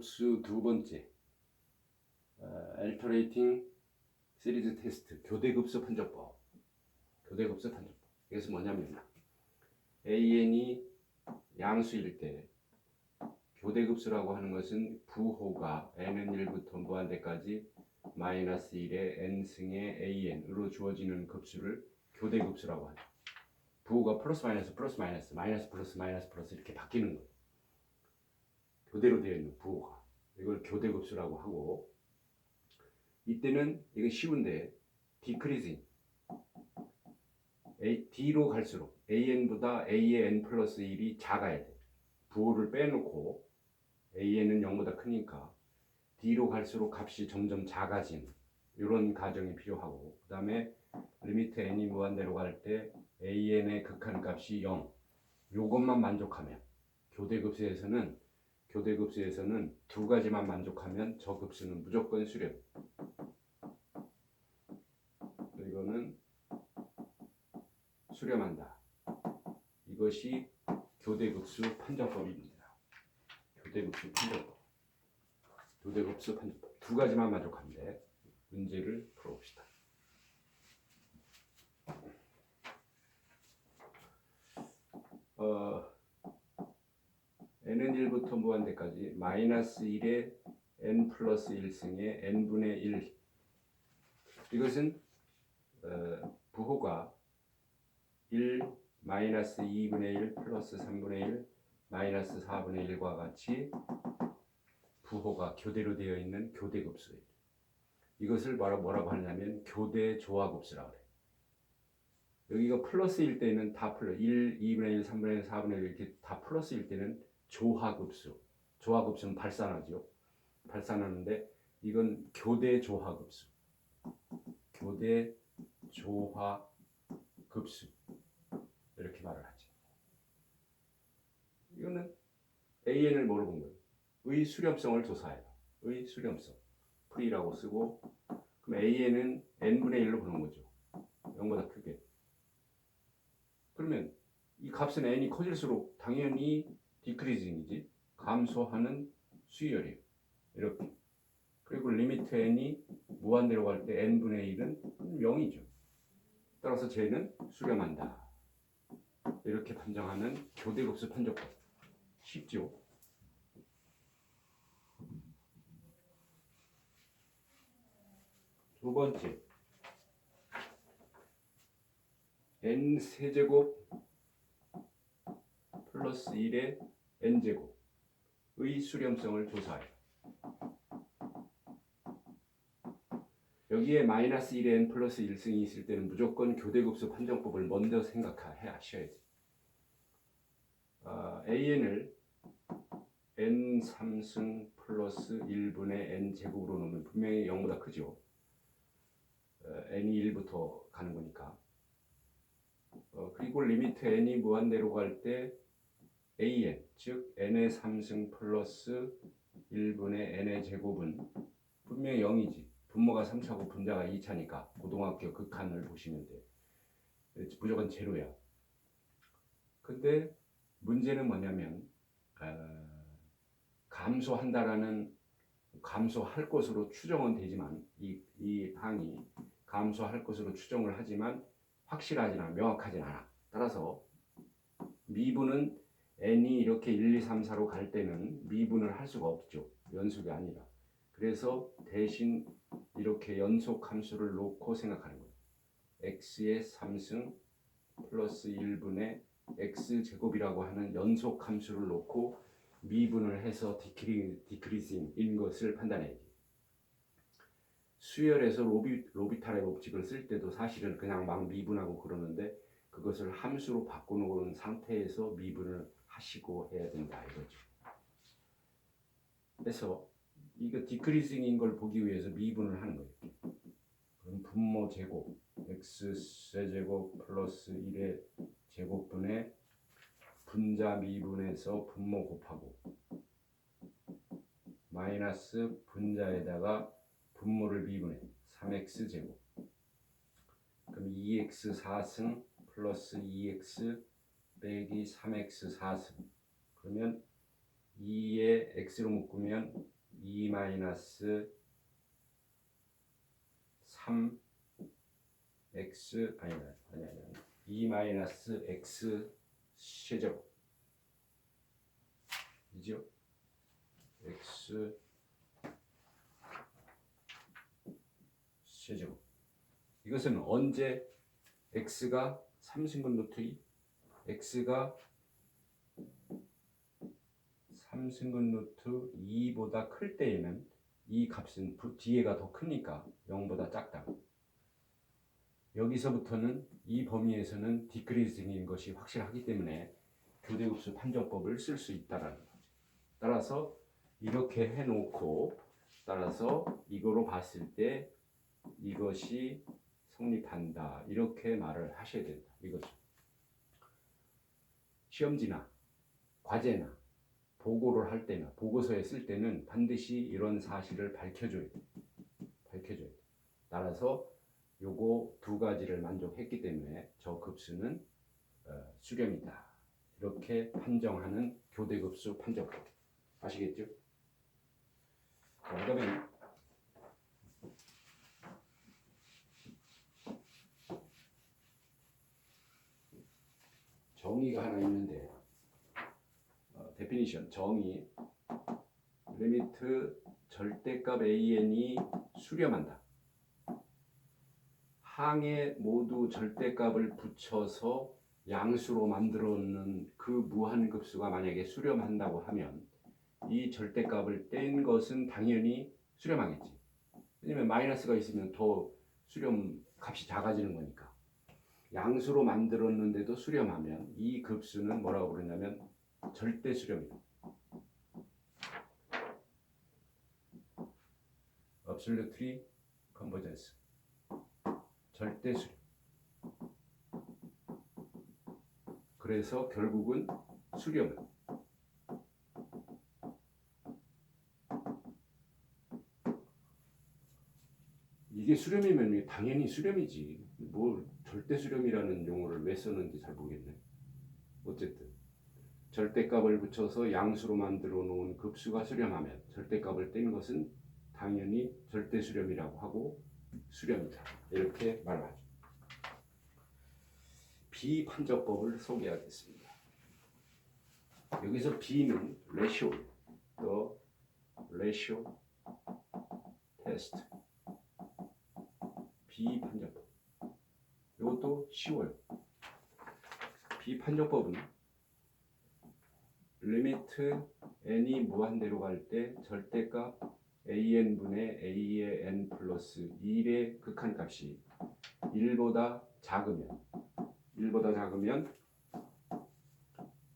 교대급수 두 번째 Alternating Series Test 교대급수 판정법. 교대급수 판정법. 이것은 뭐냐면 AN이 양수일 때 교대급수라고 하는 것은 부호가 n은 1부터 무한대까지 마이너스 1의 n승의 AN으로 주어지는 급수를 교대급수라고 하죠. 부호가 플러스 마이너스 플러스 마이너스 마이너스 플러스 마이너스 플러스 이렇게 바뀌는 거예요. 교대로 되어 있는 부호가. 이걸 교대급수라고 하고, 이때는 이거 쉬운데 decreasing D로 갈수록 AN보다 A의 n 플러스 1이 작아야 돼. 부호를 빼놓고 AN은 0보다 크니까 D로 갈수록 값이 점점 작아지는 이런 가정이 필요하고, 그 다음에 리미트 n이 무한대로 갈 때 AN의 극한값이 0, 요것만 만족하면 교대급수에서는 두 가지만 만족하면 저 급수는 무조건 수렴. 이거는 수렴한다. 이것이 교대급수 판정법입니다. 교대급수 판정법. 교대급수 판정법. 두 가지만 만족하면 돼. 문제를 풀어봅시다. n은 1부터 무한대까지 마이너스 1의 n 플러스 1승의 n분의 1. 이것은 부호가 1 마이너스 2분의 1 플러스 3분의 1 마이너스 4분의 1과 같이 부호가 교대로 되어 있는 교대급수예요. 이것을 뭐라고 하냐면 교대조화급수라고 그래요. 여기가 플러스일 때는 다 플러스 1, 2분의 1, 3분의 1, 4분의 1 이렇게 다 플러스일 때는 조화급수. 조화급수는 발산하죠. 발산하는데 이건 교대조화급수. 교대조화급수. 이렇게 말을 하죠. 이거는 AN을 뭐로 본 거예요? 의 수렴성을 조사해요. 의 수렴성. V라고 쓰고, 그럼 AN은 n분의 1로 보는 거죠. 0보다 크게. 그러면 이 값은 n이 커질수록 당연히 디크리징이지, 감소하는 수열이에요. 이렇게. 그리고 리미트 n이 무한대로 갈 때 n분의 1은 0이죠. 따라서 쟤는 수렴한다. 이렇게 판정하는 교대급수 판정법. 쉽죠? 두 번째, n 세제곱 플러스 1의 n제곱의 수렴성을 조사해요. 여기에 마이너스 1의 n 플러스 1승이 있을 때는 무조건 교대급수 판정법을 먼저 생각하셔야 돼요. AN을 n3승 플러스 1분의 n제곱으로 놓으면 분명히 0보다 크죠. n이 1부터 가는 거니까. 그리고 리미트 n이 무한대로 갈 때 an, 즉 n의 3승 플러스 1분의 n의 제곱은 분명히 0이지. 분모가 3차고 분자가 2차니까 고등학교 극한을 보시면 돼. 무조건 제로야. 근데 문제는 뭐냐면 감소할 것으로 추정은 되지만 이 항이 감소할 것으로 추정을 하지만 확실하진 않아, 명확하진 않아. 따라서 미분은 n이 이렇게 1, 2, 3, 4로 갈 때는 미분을 할 수가 없죠. 연속이 아니라. 그래서 대신 이렇게 연속 함수를 놓고 생각하는 거예요. x의 3승 플러스 1분의 x제곱이라고 하는 연속 함수를 놓고 미분을 해서 디크리징인 것을 판단해야지. 수열에서 로비탈의 법칙을 쓸 때도 사실은 그냥 막 미분하고 그러는데 그것을 함수로 바꿔놓은 상태에서 미분을 하시고 해야 된다 이거죠. 그래서 이거 디크리징인 걸 보기 위해서 미분을 하는 거예요. 그럼 분모 제곱 x세제곱 플러스 1의 제곱분의 분자 미분에서 분모 곱하고 마이너스 분자에다가 분모를 미분해 3x제곱. 그럼 2x 4승 플러스 2x 빼기 3x 4승. 그러면 2에 x로 묶으면 2 마이너스 3x 아니 2 마이너스 x 세제곱 이죠? x 세제곱. 이것은 언제 x가 3승분 루트 2 x가 3승분 루트 2보다 클 때에는 이 값은 뒤에가 더 크니까 0보다 작다. 여기서부터는 이 범위에서는 디크리징인 것이 확실하기 때문에 교대급수 판정법을 쓸 수 있다라는 거죠. 따라서 이렇게 해놓고 따라서 이거로 봤을 때 이것이 성립한다 이렇게 말을 하셔야 된다 이거죠. 시험지나 과제나 보고를 할 때나 보고서에 쓸 때는 반드시 이런 사실을 밝혀줘야 돼. 따라서 요거 두 가지를 만족했기 때문에 저 급수는 수렴이다. 이렇게 판정하는 교대급수 판정법. 아시겠죠? 그다음에 정의가 하나 있는데 데피니션 정의 리미트 절대값 an이 수렴한다. 항에 모두 절대값을 붙여서 양수로 만들어 놓는 그 무한급수가 만약에 수렴한다고 하면 이 절대값을 뗀 것은 당연히 수렴하겠지. 왜냐면 마이너스가 있으면 더 수렴 값이 작아지는 거니까. 양수로 만들었는데도 수렴하면 이 급수는 뭐라고 부르냐면 절대 수렴이다. Absolutely convergence. 절대 수렴. 그래서 결국은 수렴은 이게 수렴이면 당연히 수렴이지. 뭐 절대 수렴이라는 용어를 왜 썼는지 잘 모르겠네. 어쨌든 절대값을 붙여서 양수로 만들어 놓은 급수가 수렴하면 절대값을 뗀 것은 당연히 절대 수렴이라고 하고 수렴이다. 이렇게 말하죠. 비판정법을 소개하겠습니다. 여기서 B는 ratio, 또 ratio test. 비판정법. 이것도 쉬워요. 비판정법은 리미트 n이 무한대로 갈 때 절대값 an분의 a의 n 플러스 1의 극한값이 1보다 작으면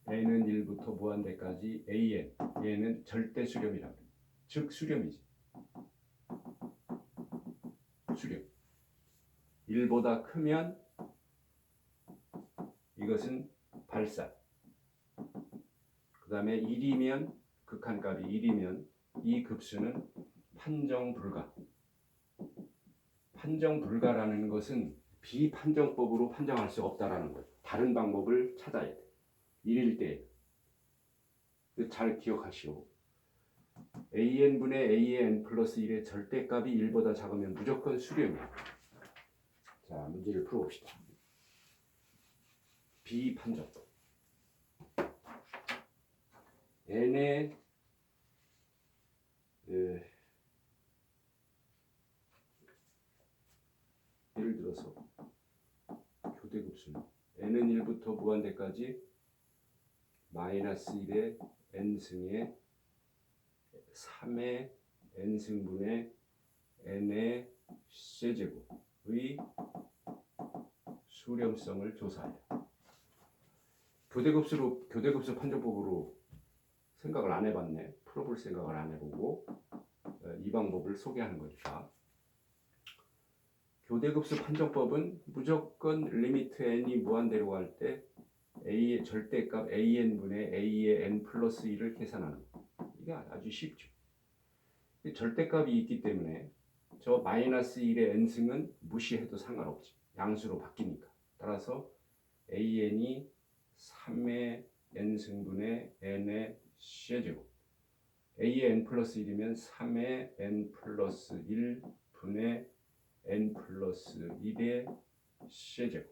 n은 1부터 무한대까지 an, 얘는 절대 수렴이라고 합니다. 즉 수렴이지. 수렴. 1보다 크면 이것은 발산. 그 다음에 1이면 극한값이 1이면 이 급수는 판정 불가. 판정 불가라는 것은 비판정법으로 판정할 수 없다라는 거예요. 다른 방법을 찾아야 돼. 1일 때 잘 기억하시오. an분의 a의 n 플러스 1의 절대값이 1보다 작으면 무조건 수렴이야. 자, 문제를 풀어봅시다. 비판정법. n의 예를 들어서 교대급수는 n은 1부터 무한대까지 마이너스 1의 n승의 3의 n승분의 n의 세제곱의 수렴성을 조사해요. 교대급수 판정법으로 생각을 안 해봤네. 풀어볼 생각을 안 해보고 이 방법을 소개하는 거니까. 교대급수 판정법은 무조건 리미트 n이 무한대로 갈 때 a의 절대값 an분의 a의 n 플러스 1을 계산하는 거. 이게 아주 쉽죠. 절대값이 있기 때문에 저 마이너스 1의 n승은 무시해도 상관없지. 양수로 바뀌니까. 따라서 an이 3의 n승분의 n의 세제곱 a의 n 플러스 1이면 3의 n 플러스 1 분의 n 플러스 1의 c제곱은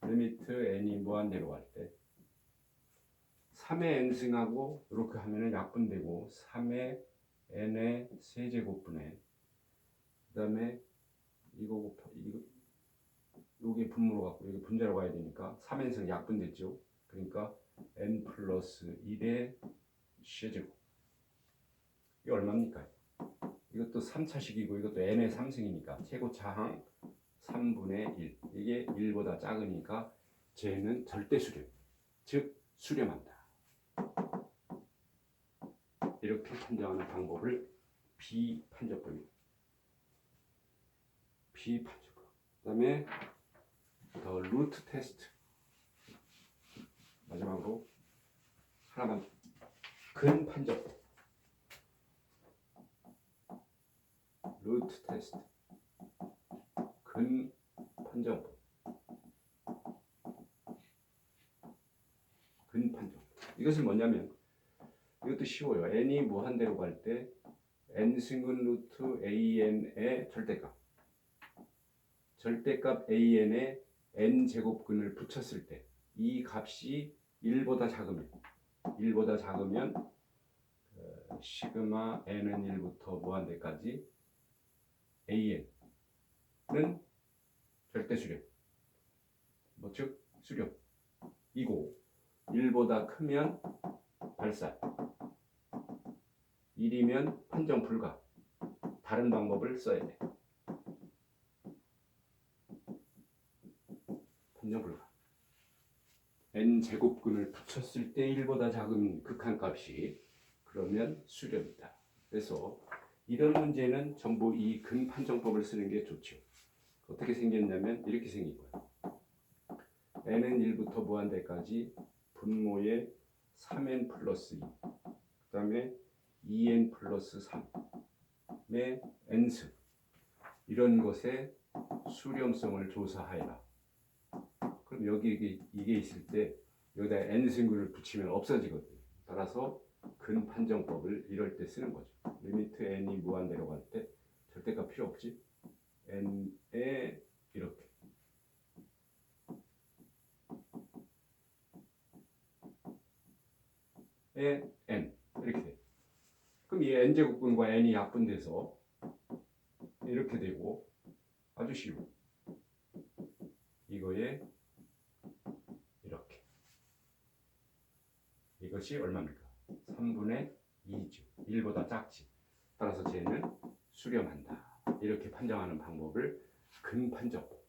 리미트 n이 무한대로 갈 때 3의 n승하고 이렇게 하면은 약분되고 3의 n의 세제곱분의 그 다음에 이거 요게 분모로 갖고 여기 분자로 가야 되니까 3n승 약분됐죠. 그러니까 n 플러스 1의 c제곱. 이게 얼마입니까? 이것도 3차식이고 이것도 n의 3승이니까 최고차항 3분의 1. 이게 1보다 작으니까 쟤는 절대 수렴. 즉 수렴한다. 이렇게 판정하는 방법을 비판정법입니다. 비판정법. 그 다음에 더 루트 테스트. 마지막으로 하나만 근판정법. 루트 테스트. 근판정법. 근판정법. 이것은 뭐냐면 이것도 쉬워요. n이 무한대로 갈 때 n승근 루트 an의 절대값 an에 n제곱근을 붙였을 때 이 값이 1보다 작으면 시그마 n은 1부터 무한대까지 an은 절대 수렴, 즉 수렴이고 1보다 크면 발살, 1이면 판정 불가. 다른 방법을 써야 돼. 판정 불가. n제곱근을 붙였을 때 1보다 작은 극한값이 그러면 수렴이다. 그래서 이런 문제는 전부 이 근판정법을 쓰는 게 좋죠. 어떻게 생겼냐면 이렇게 생긴 거예요. n은 1부터 무한대까지 분모에 3n 플러스 2, 그 다음에 2n 플러스 3의 n승, 이런 것의 수렴성을 조사하여라. 그럼 여기 이게 있을 때 여기다 n승근을 붙이면 없어지거든요. 따라서 근판정법을 이럴 때 쓰는 거죠. 리미트 n이 무한대로 갈 때 절대값 필요 없지. n에 이렇게 에 n 이렇게 돼. 그럼 이 n제곱근과 n이 약분돼서 이렇게 되고 아주 쉬워. 이거에 이렇게. 이것이 얼마입니까? 3분의 2죠. 1보다 작지. 따라서 쟤는 수렴한다. 이렇게 판정하는 방법을 근판정법.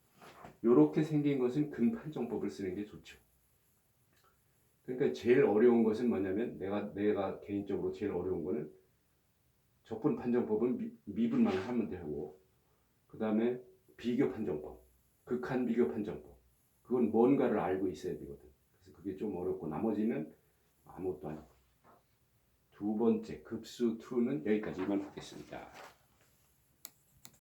이렇게 생긴 것은 근판정법을 쓰는 게 좋죠. 그러니까 제일 어려운 것은 뭐냐면 내가 개인적으로 제일 어려운 거는 적분 판정법은 미분만 하면 되고, 그 다음에 비교 판정법, 극한 비교 판정법, 그건 뭔가를 알고 있어야 되거든. 그래서 그게 좀 어렵고 나머지는 아무것도 아니고. 두 번째 급수 2는 여기까지만 하겠습니다.